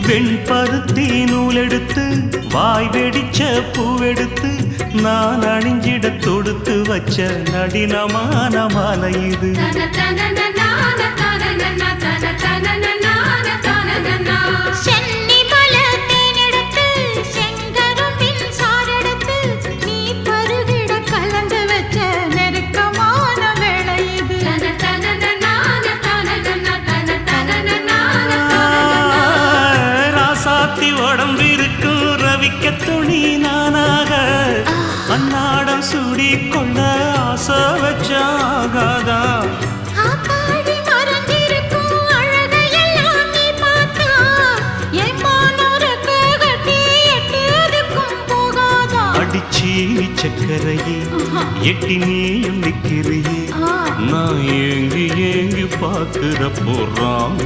வெண்பருத்தி நூலெடுத்து வாய் வெடிச்ச பூவெடுத்து நான் அணிஞ்சிட தொடுத்து வச்ச நடினமான மாலை இது. உடம்பிருக்கும் ரவிக்க துணி நானாக அன்னாடம் சூடி கொள்ள ஆசை வச்சாகாதா. அடிச்சி சக்கரையே எட்டி நீயும் நிக்கிறியே நான் ஏங்கி ஏங்கி பார்க்கிற போறாங்க.